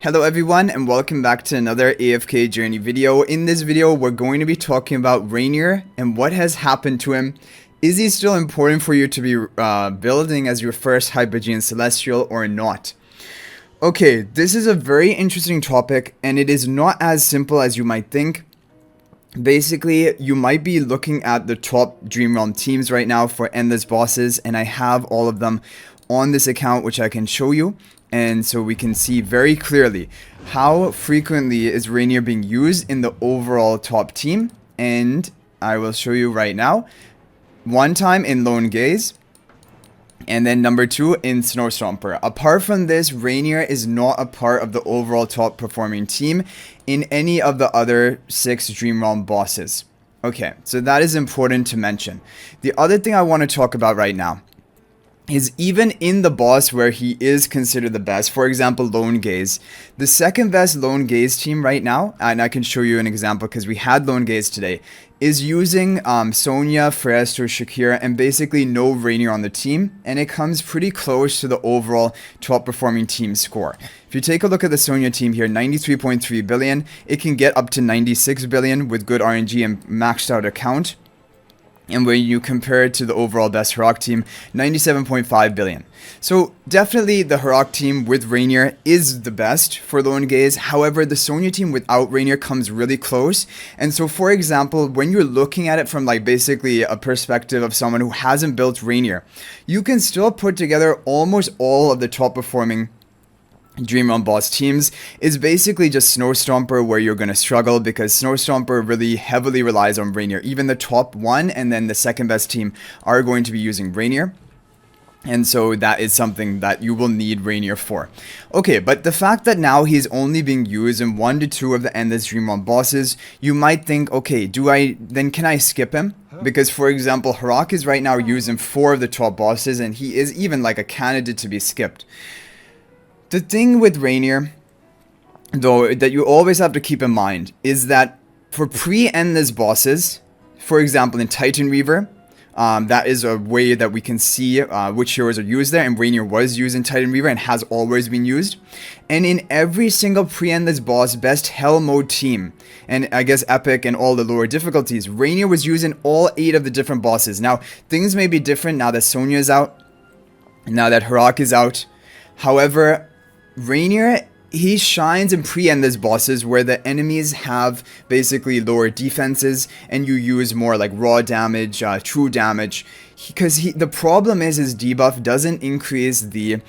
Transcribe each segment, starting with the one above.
Hello everyone and welcome back to another AFK journey video. In this video we're going to be talking about Reinier and what has happened to him. Is he still important for you to be building as your first Hypogean Celestial or not? Okay, this is a very interesting topic and it is not as simple as you might think. Basically, you might be looking at the top Dream Realm teams right now for endless bosses, and I have all of them on this account which I can show you. And so we can see very clearly how frequently is Reinier being used in the overall top team. And I will show you right now. One time in Lone Gaze. And then number 2 in Snowstomper. Apart from this, Reinier is not a part of the overall top performing team in any of the other 6 Dream Realm bosses. Okay, so that is important to mention. The other thing I want to talk about right now is even in the boss where he is considered the best, for example, Lone Gaze, the second best Lone Gaze team right now, and I can show you an example because we had Lone Gaze today, is using Sonya, Freyasto, Shakira, and basically no Reinier on the team, and it comes pretty close to the overall top performing team score. If you take a look at the Sonya team here, 93.3 billion, it can get up to 96 billion with good RNG and maxed out account. And when you compare it to the overall best Heroic team, 97.5 billion. So definitely the Heroic team with Reinier is the best for Lone Gaze. However, the Sonya team without Reinier comes really close. And so for example, when you're looking at it from like basically a perspective of someone who hasn't built Reinier, you can still put together almost all of the top performing Dream Realm boss teams. Is basically just Snowstomper where you're going to struggle because Snowstomper really heavily relies on Reinier. Even the top 1 and then the second best team are going to be using Reinier. And so that is something that you will need Reinier for. Okay, but the fact that now he's only being used in 1 to 2 of the endless Dream Realm bosses, you might think, okay, can I skip him? Because for example, Heroic is right now using 4 of the top bosses and he is even like a candidate to be skipped. The thing with Reinier, though, that you always have to keep in mind is that for pre-endless bosses, for example in Titan Reaver, that is a way that we can see which heroes are used there, and Reinier was used in Titan Reaver and has always been used. And in every single pre-endless boss, best Hell mode team, and I guess Epic and all the lower difficulties, Reinier was used in all 8 of the different bosses. Now, things may be different now that Sonya is out, now that Heroic is out. However, Reinier, he shines in pre-endless bosses where the enemies have basically lower defenses and you use more like raw damage, true damage. Because the problem is his debuff doesn't increase the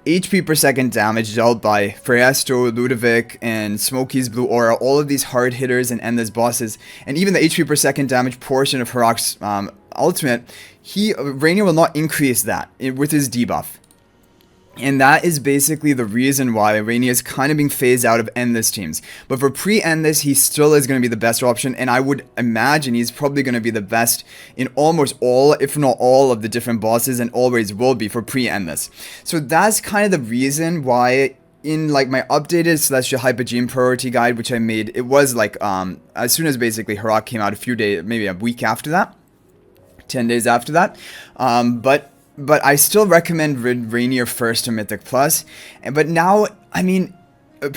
HP per second damage dealt by Freyasto, Ludovic, and Smokey's Blue Aura, all of these hard hitters and endless bosses, and even the HP per second damage portion of Heroic's ultimate, Reinier will not increase that with his debuff. And that is basically the reason why Reinier is kind of being phased out of endless teams. But for pre-endless, he still is going to be the best option. And I would imagine he's probably going to be the best in almost all, if not all, of the different bosses, and always will be for pre-endless. So that's kind of the reason why in like my updated Celestial Hypogean priority guide, which I made, it was like as soon as basically Heroic came out a few days, maybe a week after that, 10 days after that. But I still recommend Reinier first to Mythic Plus. But now, I mean,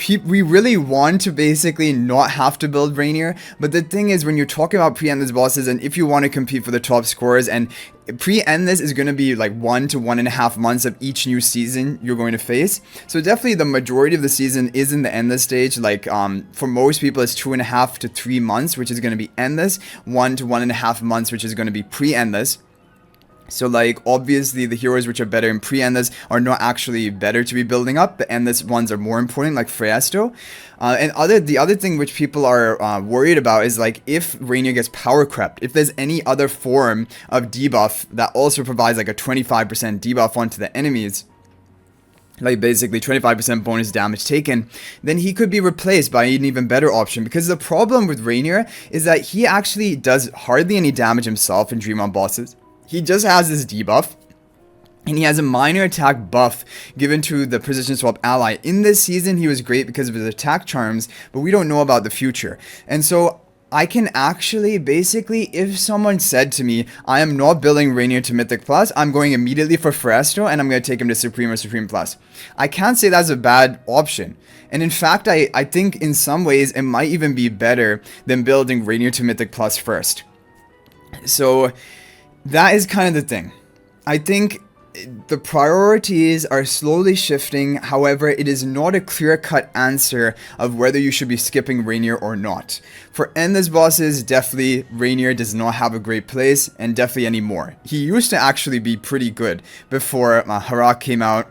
we really want to basically not have to build Reinier. But the thing is, when you're talking about pre-endless bosses, and if you want to compete for the top scores, and pre-endless is going to be like 1 to 1.5 months of each new season you're going to face. So definitely the majority of the season is in the endless stage. Like for most people, it's 2.5 to 3 months, which is going to be endless. 1 to 1.5 months, which is going to be pre-endless. So like obviously the heroes which are better in pre-endless are not actually better to be building up. The endless ones are more important, like Freyasto. The other thing which people are worried about is like if Reinier gets power crept, if there's any other form of debuff that also provides like a 25% debuff onto the enemies, like basically 25% bonus damage taken, then he could be replaced by an even better option. Because the problem with Reinier is that he actually does hardly any damage himself in Dream Realm bosses. He just has this debuff, and he has a minor attack buff given to the position swap ally. In this season, he was great because of his attack charms, but we don't know about the future. And so I can actually, basically, if someone said to me, I am not building Reinier to Mythic Plus, I'm going immediately for Freyasto, and I'm going to take him to Supreme or Supreme Plus. I can't say that's a bad option. And in fact, I think in some ways it might even be better than building Reinier to Mythic Plus first. So that is kind of the thing. I think the priorities are slowly shifting. However, it is not a clear-cut answer of whether you should be skipping Reinier or not. For endless bosses, definitely Reinier does not have a great place, and definitely anymore. He used to actually be pretty good before Harak came out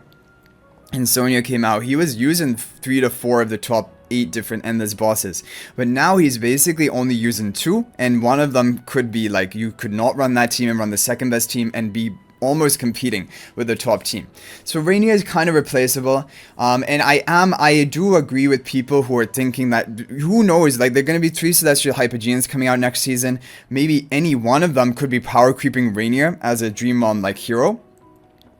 and Sonya came out. He was using 3 to 4 of the top 8 different endless bosses, but now he's basically only using 2, and one of them could be like, you could not run that team and run the second best team and be almost competing with the top team. So Reinier is kind of replaceable, and I do agree with people who are thinking that, who knows, like, they're going to be 3 Celestial Hypogeans coming out next season. Maybe any one of them could be power creeping Reinier as a Dream Mom like hero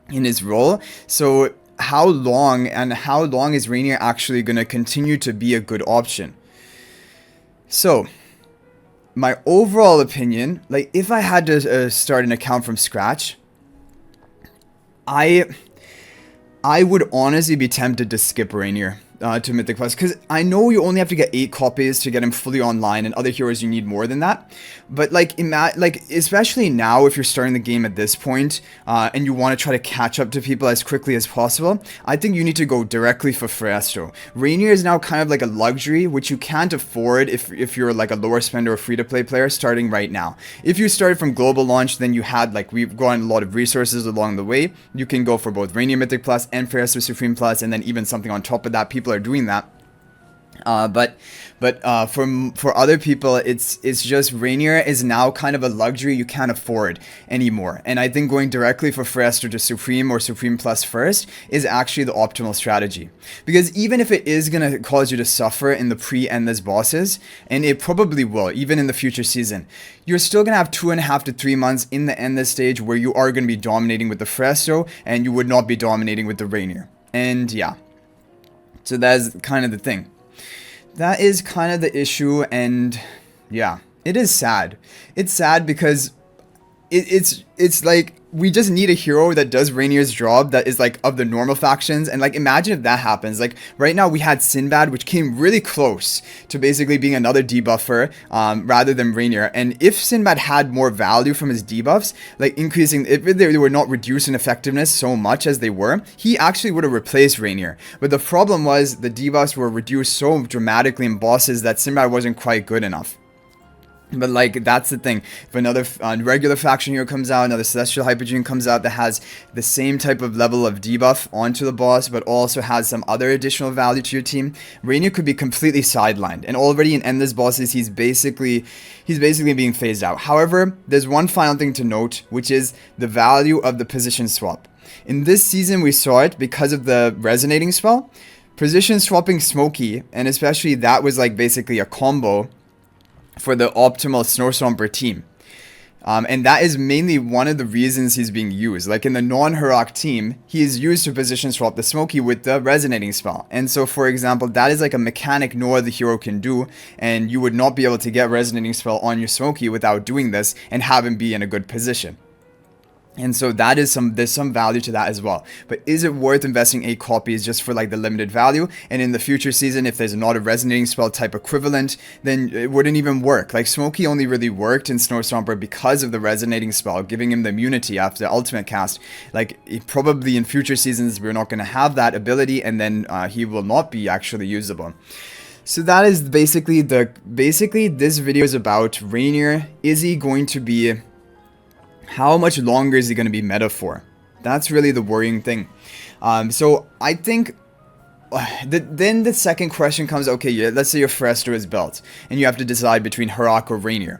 in his role. So how long is Reinier actually going to continue to be a good option? So my overall opinion, like, if I had to start an account from scratch, I would honestly be tempted to skip Reinier to Mythic Plus, because I know you only have to get 8 copies to get him fully online, and other heroes you need more than that. But like, especially now, if you're starting the game at this point, and you want to try to catch up to people as quickly as possible, I think you need to go directly for Fresto. Reinier is now kind of like a luxury, which you can't afford if you're like a lower spender or free-to-play player starting right now. If you started from global launch, then you had, like, we've gotten a lot of resources along the way. You can go for both Reinier Mythic Plus and Fresto Supreme Plus, and then even something on top of that. People are doing that. But for other people, it's just Reinier is now kind of a luxury you can't afford anymore. And I think going directly for Fresto to Supreme or Supreme Plus first is actually the optimal strategy. Because even if it is going to cause you to suffer in the pre-endless bosses, and it probably will, even in the future season, you're still going to have 2.5 to 3 months in the endless stage where you are going to be dominating with the Fresto, and you would not be dominating with the Reinier. And yeah. So that's kind of the thing. That is kind of the issue, and yeah, it is sad. It's sad because it's like, we just need a hero that does Reinier's job that is like of the normal factions. And like, imagine if that happens. Like right now we had Sinbad, which came really close to basically being another debuffer rather than Reinier. And if Sinbad had more value from his debuffs, like increasing, if they were not reducing effectiveness so much as they were, he actually would have replaced Reinier. But the problem was the debuffs were reduced so dramatically in bosses that Sinbad wasn't quite good enough. But like, that's the thing. If another regular faction hero comes out, another Celestial Hypogean comes out that has the same type of level of debuff onto the boss, but also has some other additional value to your team, Reinier could be completely sidelined. And already in endless bosses, he's basically being phased out. However, there's one final thing to note, which is the value of the position swap. In this season, we saw it because of the resonating spell. Position swapping Smokey, and especially that was like basically a combo for the optimal Snowstomper team. And that is mainly one of the reasons he's being used. Like in the non-Harak team, he is used to position swap the Smokey with the resonating spell. And so, for example, that is like a mechanic no other hero can do, and you would not be able to get resonating spell on your Smokey without doing this and have him be in a good position. And so that is there's some value to that as well. But is it worth investing 8 copies just for like the limited value? And in the future season, if there's not a resonating spell type equivalent, then it wouldn't even work. Like Smokey only really worked in Snowstomper because of the resonating spell, giving him the immunity after the ultimate cast. Like probably in future seasons, we're not going to have that ability, and then he will not be actually usable. So that is basically this video is about Reinier. Is he going to be... How much longer is he going to be meta for? That's really the worrying thing. So I think then the second question comes, okay, yeah, let's say your Fresto is built and you have to decide between Harak or Reinier.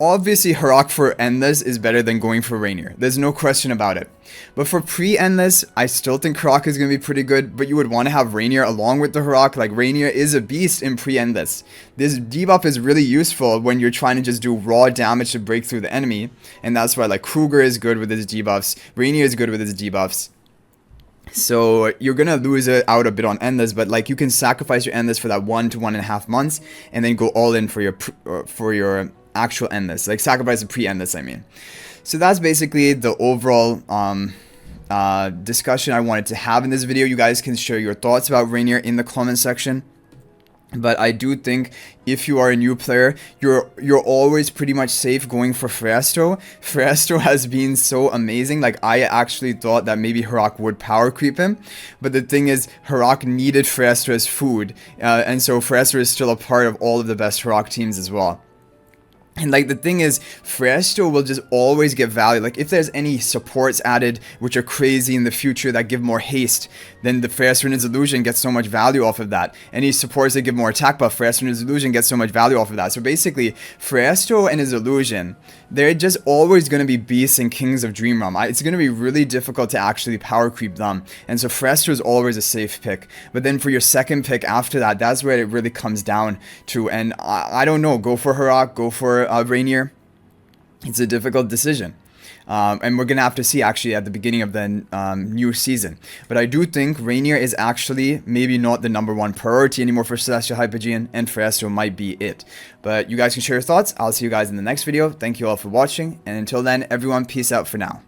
Obviously, Harak for Endless is better than going for Reinier. There's no question about it. But for pre-Endless, I still think Harak is going to be pretty good, but you would want to have Reinier along with the Harak. Like, Reinier is a beast in pre-Endless. This debuff is really useful when you're trying to just do raw damage to break through the enemy, and that's why, like, Kruger is good with his debuffs, Reinier is good with his debuffs. So you're gonna lose it out a bit on Endless, but like you can sacrifice your Endless for that 1 to 1.5 months, and then go all in for your actual Endless, like sacrifice the pre-Endless, I mean. So that's basically the overall discussion I wanted to have in this video. You guys can share your thoughts about Reinier in the comment section. But I do think if you are a new player, you're always pretty much safe going for Fresto. Fresto has been so amazing. Like, I actually thought that maybe Harak would power creep him, but the thing is, Harak needed Fresto as food, and so Fresto is still a part of all of the best Harak teams as well. And like the thing is, Fresto will just always get value. Like if there's any supports added which are crazy in the future that give more haste, then the Fresto and his illusion gets so much value off of that. Any supports that give more attack buff, Fresto and his illusion gets so much value off of that. So basically, Fresto and his illusion, they're just always going to be beasts and kings of Dream Realm. It's going to be really difficult to actually power creep them. And so Fresto is always a safe pick. But then for your second pick after that, that's where it really comes down to. And I don't know, go for Harak, go for Reinier. It's a difficult decision. And we're going to have to see actually at the beginning of the new season. But I do think Reinier is actually maybe not the #1 priority anymore for Celestial Hypogean, and Fresto might be it. But you guys can share your thoughts. I'll see you guys in the next video. Thank you all for watching. And until then, everyone, peace out for now.